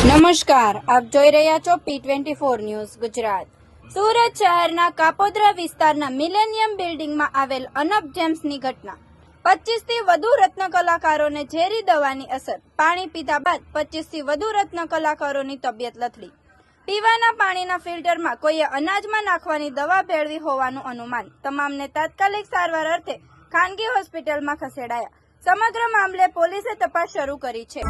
નમસ્કાર, આપ જોઈ રહ્યા છો P24 ન્યૂઝ ગુજરાત। સુરત શહેરના કાપોદ્રા વિસ્તારના મિલેનિયમ બિલ્ડિંગમાં આવેલ અનબ જેમ્સની ઘટના। 25 થી વધુ રત્ન કલાકારોને ઝેરી દવાની અસર। પાણી પીધા બાદ 25 થી વધુ રત્ન કલાકારોની તબિયત લથડી। પીવાના પાણીના ફિલ્ટરમાં કોઈએ અનાજમાં નાખવાની દવા ભેળવી હોવાનું અનુમાન। તમામને તાત્કાલિક સારવાર અર્થે ખાનગી હોસ્પિટલમાં ખસેડાયા। સમગ્ર મામલે પોલીસે તપાસ શરૂ કરી છે।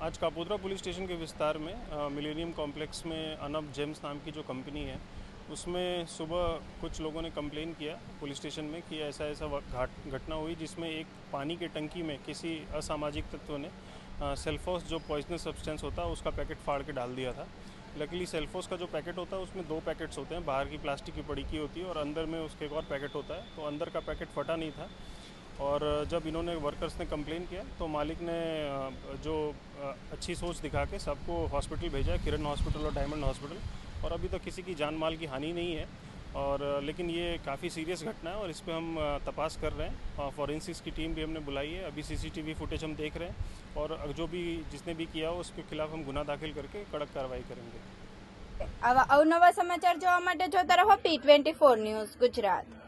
आज कापोद्रा पुलिस स्टेशन के विस्तार में मिलेनियम कॉम्प्लेक्स में अनब जेम्स नाम की जो कंपनी है उसमें सुबह कुछ लोगों ने कंप्लेन किया पुलिस स्टेशन में कि ऐसा घटना हुई जिसमें एक पानी के टंकी में किसी असामाजिक तत्व ने सेल्फोस जो पॉइजनस सब्सटेंस होता है उसका पैकेट फाड़ के डाल दिया था। लकीली सेल्फोस का जो पैकेट होता है उसमें 2 पैकेट्स होते हैं, बाहर की प्लास्टिक की पड़ी की होती है और अंदर में उसके एक और पैकेट होता है। तो अंदर का पैकेट फटा नहीं था और जब इन्होंने वर्कर्स ने कंप्लेन किया तो मालिक ने जो अच्छी सोच दिखा के सबको हॉस्पिटल भेजा है, किरण हॉस्पिटल और डायमंड हॉस्पिटल। और अभी तक किसी की जान माल की हानि नहीं है और लेकिन ये काफ़ी सीरियस घटना है और इस पर हम तपास कर रहे हैं। फॉरेंसिक्स की टीम भी हमने बुलाई है। अभी CCTV फुटेज हम देख रहे हैं और जो भी जिसने भी किया हो उसके खिलाफ हम गुना दाखिल करके कड़क कार्रवाई करेंगे। આવા અવનવા સમાચાર જોવા માટે જોતા રહો P24 ન્યૂઝ ગુજરાત।